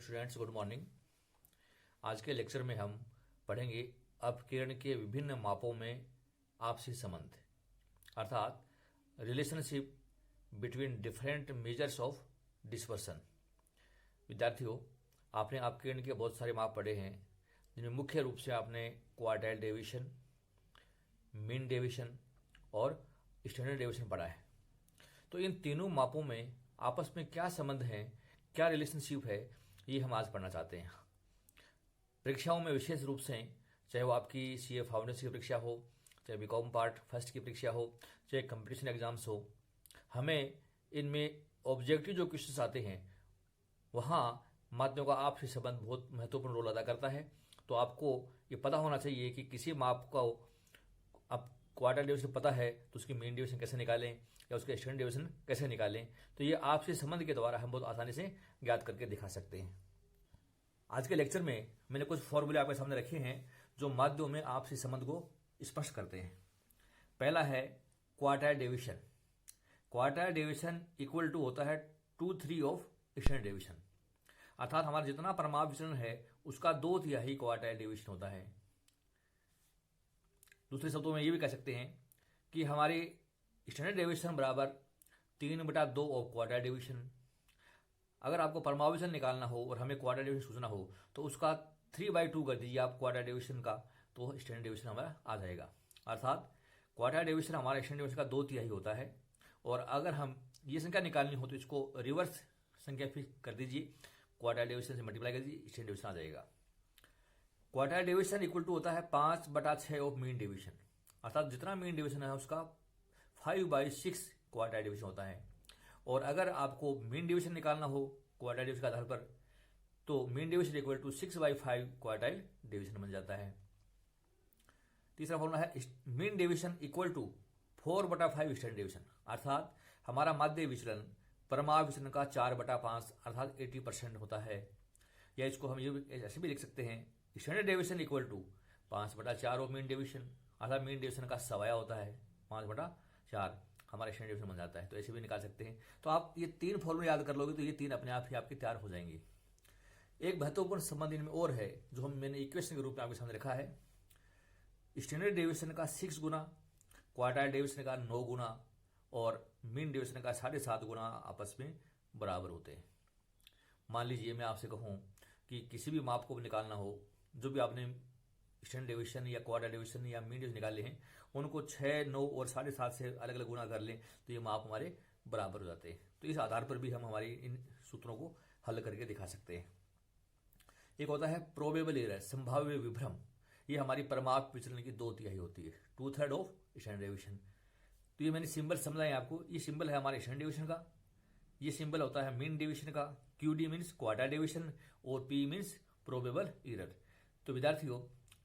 Students, good morning. आज के lecture में हम पढ़ेंगे अपकिरण के विभिन्न मापों में आपसी संबंध, अर्थात relationship between different measures of dispersion. विद्यार्थियों, आपने अपकिरण के बहुत सारे माप पढ़े हैं, जिनमें मुख्य रूप से आपने क्वार्टाइल डेविएशन, मीन डेविएशन और स्टैंडर्ड डेविएशन पढ़ा है। तो इन तीनों मापों में आपस में क्या संबंध है, क्या रिलेशनशिप है, ये हम आज पढ़ना चाहते हैं। परीक्षाओं में विशेष रूप से, चाहे वो आपकी सीए फाउंडेशन की परीक्षा हो, चाहे बीकॉम पार्ट फर्स्ट की परीक्षा हो, चाहे कंपटीशन एग्जाम्स हो, हमें इनमें ऑब्जेक्टिव जो क्वेश्चंस आते हैं वहाँ माध्यमों का आपसी संबंध बहुत महत्वपूर्ण रोल अदा करता है। तो आपको ये पता होना चाहिए कि किसी माप का आप क्वार्टर डेविएशन पता है तो उसकी मीन डेविएशन कैसे निकालें या उसके स्टैंडर्ड डेविएशन कैसे निकालें। तो ये आपसी संबंध के द्वारा हम बहुत आसानी से ज्ञात करके दिखा सकते हैं। आज के लेक्चर में मैंने कुछ फॉर्मूले आपके सामने रखे हैं जो माध्यमों में आपसी संबंध को स्पष्ट करते हैं। पहला है quartile deviation. Quartile deviation equal to होता है 2/3 ऑफ स्टैंडर्ड डेविएशन, अर्थात हमारा जितना परमाप विचलन है उसका 2/3 क्वार्टाइल डेविएशन होता है। दूसरे शब्दों में ये भी कह सकते हैं कि हमारी स्टैंडर्ड डेविएशन बराबर 3/2 ऑफ क्वार्टाइल डेविएशन। अगर आपको परमाप विचलन निकालना हो और हमें क्वार्टाइल डेविएशन सोचना हो तो उसका 3/2 कर दीजिए आप क्वार्टाइल डेविएशन का, तो स्टैंडर्ड डेविएशन हमारा आ जाएगा। अर्थात क्वार्टाइल डेविएशन हमारा स्टैंडर्ड डेविएशन का 2/3 होता है। और अगर हम ये संख्या निकालनी हो तो इसको रिवर्स संख्या फिर कर दीजिए, क्वार्टाइल डेविएशन से मल्टीप्लाई कर दीजिए, स्टैंडर्ड डेविएशन आ जाएगा। क्वार्टाइल डेविएशन इक्वल टू होता है 5/6 ऑफ मीन डेविएशन, अर्थात जितना मीन डेविएशन है उसका 5/6 क्वार्टाइल डेविएशन होता है। और अगर आपको मीन डेविएशन निकालना हो क्वार्टाइल डेविएशन के आधार पर तो mean deviation equal to 6/5 quartile deviation बन जाता है। तीसरा फॉर्मूला है mean deviation equal to 4/5 standard deviation, अर्थात हमारा माध्य विचलन परमाप विचलन का 4/5 अर्थात 80% होता है। या इसको हम ये ऐसे भी लिख सकते हैं, standard deviation equal to 5/4 of mean deviation, अर्थात मीन डेविएशन का सवाया होता है 5/4 हमारा स्टैंडर्ड डेविएशन बन जाता है। तो ऐसे भी निकाल सकते हैं। तो आप ये 3 फॉर्मूले याद कर लोगे तो ये 3 अपने आप ही आपके तैयार हो जाएंगे। एक महत्वपूर्ण संबंध इनमें और है जो मैंने इक्वेशन के रूप में आपके सामने रखा है। स्टैंडर्ड डेविएशन का 6 गुना, क्वार्टाइल डेविएशन का 9 गुना और मीन डेविएशन का 7.5 गुना आपस में बराबर होते हैं। मान लीजिए मैं आपसे कहूं कि किसी भी माप को निकालना हो, जो भी आपने स्टैंडर्ड डेविएशन या क्वार्टाइल डेविएशन या मीन डेविएशन निकाले हैं उनको 6, 9 और 7.5 से अलग अलग गुना कर लें तो ये माप हमारे बराबर हो जाते हैं। तो इस आधार पर भी हम हमारी इन सूत्रों को हल करके दिखा सकते हैं। एक होता है प्रोबेबल एरर, संभाव्य विभ्रम। ये हमारी परमाप विचलन की 2/3 होती है, 2/3 ऑफ स्टैंडर्ड डेविएशन। तो ये मैंने सिंबल समझाया आपको। ये सिंबल है हमारे स्टैंडर्ड डेविएशन का, ये सिंबल होता है मीन डेविएशन का, QD मीन्स क्वार्टाइल डेविएशन और P मीन्स प्रोबेबल एरर। तो विद्यार्थियों,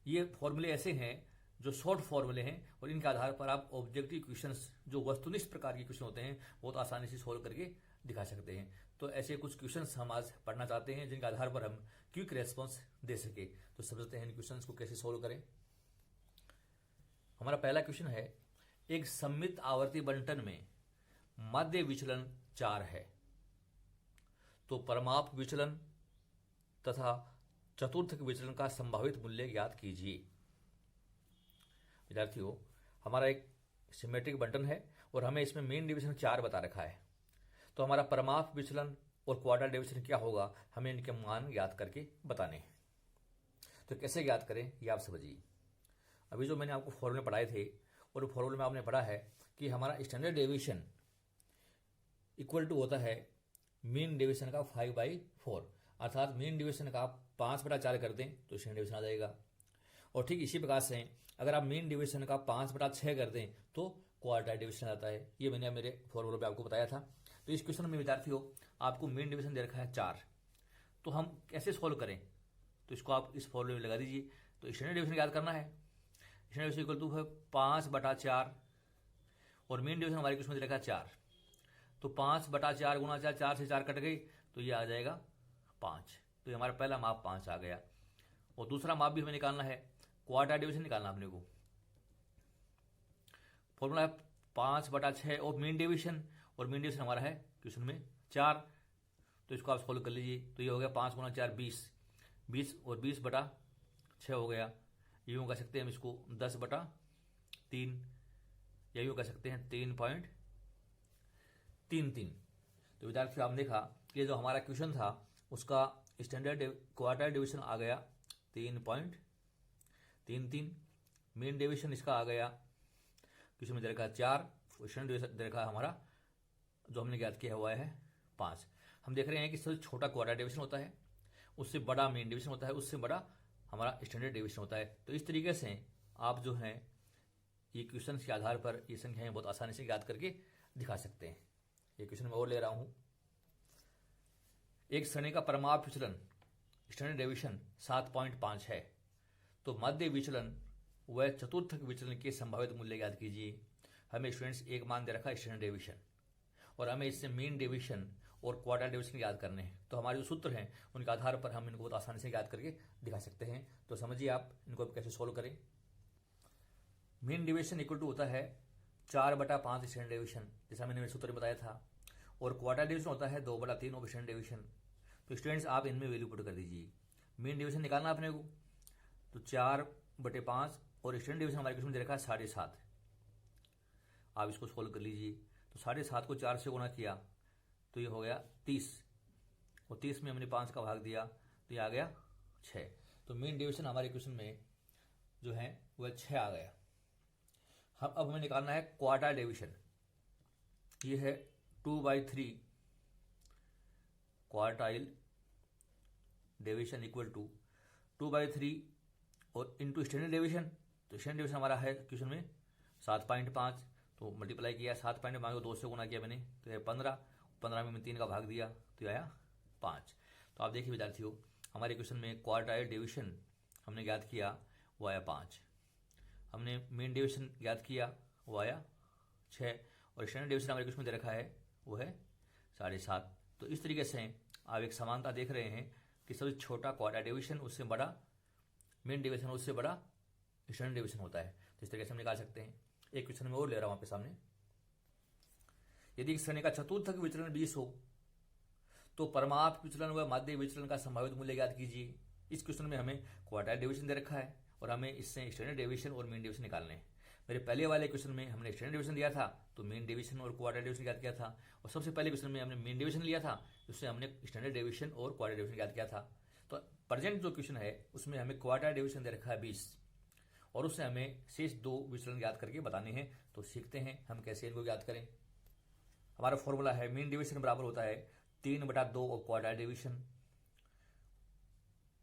ये फॉर्मूले ऐसे हैं जो शॉर्ट फॉर्मूले हैं और इनके आधार पर आप ऑब्जेक्टिव क्वेश्चंस जो वस्तुनिष्ठ प्रकार के क्वेश्चन होते हैं बहुत आसानी से सोल्व करके दिखा सकते हैं। तो ऐसे कुछ क्वेश्चंस हम आज पढ़ना चाहते हैं जिनके आधार पर हम क्विक रेस्पॉन्स दे सके। तो समझते हैं इन क्वेश्चंस को कैसे सोल्व करें। हमारा पहला क्वेश्चन है, एक सममित आवर्ती बंटन में माध्य विचलन 4 है, तो परमाप विचलन तथा चतुर्थक विचलन का संभावित मूल्य ज्ञात कीजिए। विद्यार्थियों, हमारा एक सिमेट्रिक बंटन है और हमें इसमें मीन डेविएशन 4 बता रखा है। तो हमारा परमाप विचलन और क्वार्टाइल डेविएशन क्या होगा, हमें इनके मान ज्ञात करके बताने हैं। तो कैसे ज्ञात करें ये आप समझिए। अभी जो मैंने आपको फॉर्मूले पढ़ाए थे और फॉर्मूले में आपने पढ़ा है कि हमारा स्टैंडर्ड डेविएशन इक्वल टू होता है मीन डेविएशन का 5/4, अर्थात मीन डेविएशन का आप 5/4 कर दें तो स्टैंडर्ड डेविएशन आ जाएगा। और ठीक इसी प्रकार से अगर आप मीन डेविएशन का 5/6 कर दें तो क्वार्टाइल डेविएशन आता है। ये मैंने मेरे फॉर्मूले पे आपको बताया था। तो इस क्वेश्चन में विद्यार्थियों आपको मीन डेविएशन दे रखा है 4, तो हम कैसे सोल्व करें, तो इसको आप इस फॉर्मूले में लगा दीजिए। तो स्टैंडर्ड डेविएशन याद करना है, स्टैंडर्ड डेविएशन इक्वल टू है 5/4 और मीन डेविएशन हमारे क्वेश्चन में दे रखा है 4। तो 5/4 गुणा 4, 4 से 4 कट गई तो ये आ जाएगा 5। तो ये हमारा पहला माप 5 आ गया। और दूसरा माप भी हमें निकालना है, क्वार्टाइल डेविएशन निकालना अपने को। फॉर्मूला है 5/6 ऑफ मीन डेविएशन और मीन डेविएशन हमारा है क्वेश्चन में 4। तो इसको आप सोल्व कर लीजिए। तो ये हो गया 5 गुना 4 20, 20 और 20/6 हो गया। यूँ कह सकते हैं हम इसको 10/3, या यूँ कह सकते हैं 3.33। तो विद्यार्थियों आपने देखा कि जो हमारा क्वेश्चन था उसका स्टैंडर्ड क्वार्टर डिवीजन आ गया 3.33, मेन डिवीजन इसका आ गया क्वेश्चन में दे रखा 4, क्वेश्चन डिवीजन दे रखा हमारा जो हमने ज्ञात किया हुआ है 5। हम देख रहे हैं कि सबसे छोटा क्वार्टर डिवीजन होता है, उससे बड़ा मेन डिवीजन होता है, उससे बड़ा हमारा स्टैंडर्ड डिवीजन होता है। तो इस तरीके से आप जो है ये क्वेश्चन के आधार पर ये संख्याएं बहुत आसानी से याद करके दिखा सकते हैं। ये क्वेश्चन मैं और ले रहा हूं। एक श्रेणी का परमाप विचलन स्टैंडर्ड डेविएशन 7.5 है, तो मध्य विचलन व चतुर्थक विचलन के संभावित मूल्य याद कीजिए। हमें स्टूडेंट्स एक मान दे रखा है स्टैंडर्ड डेविएशन, और हमें इससे मीन डेविएशन और क्वार्टर डेविएशन याद करने हैं। तो हमारे जो सूत्र हैं उनके आधार पर हम इनको बहुत आसानी से याद करके दिखा सकते हैं। तो समझिए आप इनको कैसे सोल्व करें। मीन डेविएशन इक्वल टू होता है 4/5 स्टैंडर्ड डेविएशन, जैसा मैंने सूत्र में बताया था, और क्वार्टर डेविएशन होता है 2/3 ऑफ स्टैंडर्ड डेविएशन। तो स्टूडेंट्स आप इनमें वैल्यू पुट कर दीजिए। मीन डेविएशन निकालना अपने को, तो 4/5 और स्टैंडर्ड डेविएशन हमारे क्वेश्चन में दे रखा है 7.5। आप इसको सोल्व कर लीजिए। तो 7.5 को 4 से गुणा किया तो ये हो गया 30, और 30 में हमने 5 का भाग दिया तो ये आ गया 6। तो मीन डेविएशन हमारे क्वेश्चन में जो है वह 6 आ गया। अब हमें निकालना है क्वार्टर डेविएशन। ये है 2/3 क्वार्टाइल डेविएशन इक्वल टू 2/3 और इंटू स्टैंडर्ड डेविएशन। तो स्टैंडर्ड डेविएशन हमारा है क्वेश्चन में 7.5, तो मल्टीप्लाई किया 7.5 को 2 से गुना किया मैंने तो ये 15 में मैंने 3 का भाग दिया तो ये आया 5। तो आप देखिए विद्यार्थियों हमारे क्वेश्चन में क्वार्टाइल डेविएशन हमने ज्ञात किया वो आया 5, हमने मेन डेविएशन ज्ञात किया वो आया 6, और स्टैंडर्ड डेविएशन हमारे क्वेश्चन में दे रखा है वो है 7.5। तो इस तरीके से आप एक समानता देख रहे हैं कि सबसे छोटा क्वार्टर डेविएशन उससे बड़ा मेन डेविएशन उससे बड़ा स्टैंडर्ड डेविएशन होता है। तो इस तरीके से हम निकाल सकते हैं। एक क्वेश्चन में और ले रहा हूं आपके सामने। यदि एक श्रेणी का चतुर्थक विचलन 20 हो तो परमाप विचलन व माध्य विचलन का संभावित मूल्य ज्ञात कीजिए। इस क्वेश्चन में हमें क्वार्टाइल डेविएशन दे रखा है और हमें इससे स्टैंडर्ड डेविएशन और मीन डेविएशन निकालने हैं। मेरे पहले वाले क्वेश्चन में हमने स्टैंडर्ड डेविएशन दिया था तो मीन डेविएशन और क्वार्टाइल डेविएशन ज्ञात किया था, और सबसे पहले क्वेश्चन में हमने मीन डेविएशन लिया था उससे हमने स्टैंडर्ड डेविएशन और क्वार्टाइल डेविएशन ज्ञात किया था। तो प्रेजेंट जो क्वेश्चन है उसमें हमें क्वार्टाइल डेविएशन दे रखा है 20, और उससे हमें शेष 2 विचलन ज्ञात करके बताने हैं। तो सीखते हैं हम कैसे इनको ज्ञात करें। हमारा फॉर्मूला है मीन डेविएशन बराबर होता है 3/2 और quartile deviation,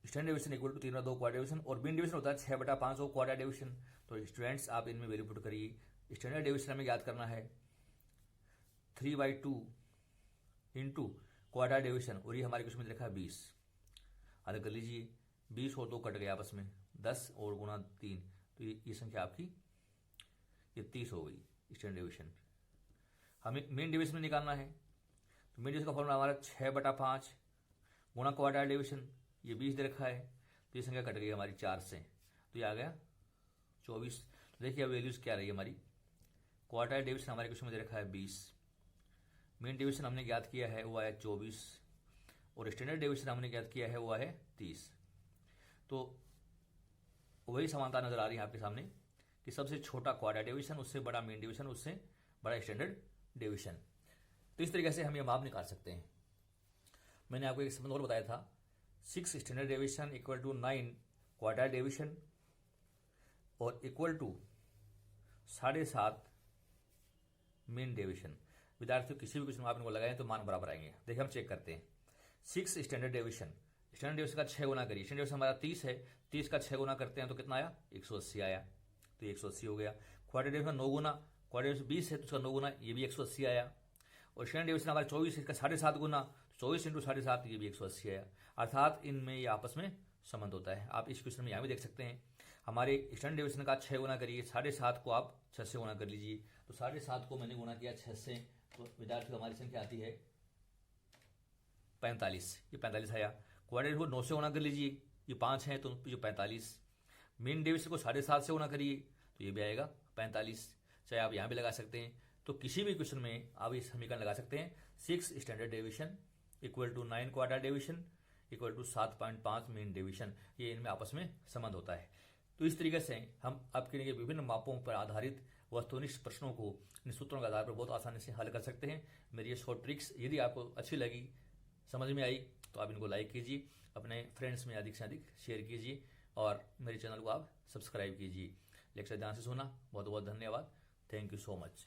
standard deviation equal to 3/2 quartile deviation, और मीन डेविएशन होता है 6/5 और क्वार्टाइल डेविएशन। तो स्टूडेंट्स आप इनमें वैल्यू पुट करिए। स्टैंडर्ड डेविएशन हमें ज्ञात करना है 3/2 इंटू क्वार्टाइल डेविएशन, और ये हमारे क्वेश्चन में लिखा है 20। अलग कर लीजिए, 20 और 2 कट गए आपस में, 10 और गुणा 3, तो ये संख्या आपकी ये 30 हो गई स्टैंडर्ड डेविएशन। हमें मेन डेविएशन में निकालना है, तो मेन डेविएशन का फॉर्मूला हमारा 6/5 गुणा क्वार्टाइल डेविएशन, ये 20 दे रखा है तो ये संख्या कट गई हमारी 4 से, तो ये आ गया 24। तो देखिए अब वैल्यूज क्या रही है हमारी। क्वार्टाइल डेविएशन हमारे क्वेश्चन में दे रखा है 20, मेन डेविएशन हमने ज्ञात किया है वो आया 24, और स्टैंडर्ड डेविएशन हमने ज्ञात किया है वो है 30। तो वही समानता नजर आ रही है आपके सामने कि सबसे छोटा क्वार्टाइल डेविएशन उससे बड़ा मेन डेविएशन उससे बड़ा स्टैंडर्ड डेविएशन। तो इस तरीके से हम ये माप निकाल सकते हैं। मैंने आपको एक संबंध और बताया था 6 standard deviation equal to 9 quartile deviation और इक्वल टू 7.5 मेन डेविएशन। विद्यार्थियों किसी भी क्वेश्चन में आप इनको लगाएं तो मान बराबर आएंगे। देखिए हम चेक करते हैं। 6 स्टैंडर्ड डेविएशन, स्टैंडर्ड डेविएशन का 6 गुना करिए। स्टैंडर्ड डेविएशन हमारा 30 है, 30 का 6 गुना करते हैं तो कितना आया 180 आया, तो 180 हो गया। क्वार्टाइल डेविएशन 9 गुना, क्वार्टाइल डेविएशन 20 है तो उसका 9 गुना ये भी 180 आया, और स्टैंडर्ड डेविएशन हमारा 24 है, इसका 7.5 गुना, 24 इंटू 7.5 ये भी 180 आया। अर्थात इनमें ये आपस में संबंध होता है। आप इस क्वेश्चन में यहाँ भी देख सकते हैं। हमारे स्टैंडर्ड डेविएशन का 6 गुना करिए, 7.5 को आप 6 से गुना कर लीजिए, तो 7.5 को मैंने गुना किया 6 से, तो विद्यार्थी हमारी संख्या आती है 45, ये 45 आया। क्वार्टाइल को 9 से गुना कर लीजिए, ये 5 है तो ये 45। मेन डेविएशन को 7.5 से गुना करिए तो ये भी आएगा 45। चाहे आप यहाँ भी लगा सकते हैं। तो किसी भी क्वेश्चन में आप इस समीकरण लगा सकते हैं। 6 standard deviation equal to 9 quarter deviation equal to 7.5 mean deviation, ये इनमें आपस में संबंध होता है। तो इस तरीके से हम आपके लिए विभिन्न मापों पर आधारित वस्तुनिष्ठ प्रश्नों को इन सूत्रों के आधार पर बहुत आसानी से हल कर सकते हैं। मेरी ये शॉर्ट ट्रिक्स यदि आपको अच्छी लगी, समझ में आई, तो आप इनको लाइक कीजिए, अपने फ्रेंड्स में अधिक से अधिक शेयर कीजिए और मेरे चैनल को आप सब्सक्राइब कीजिए। लेक्चर ध्यान से सुना, बहुत बहुत धन्यवाद। Thank you so much.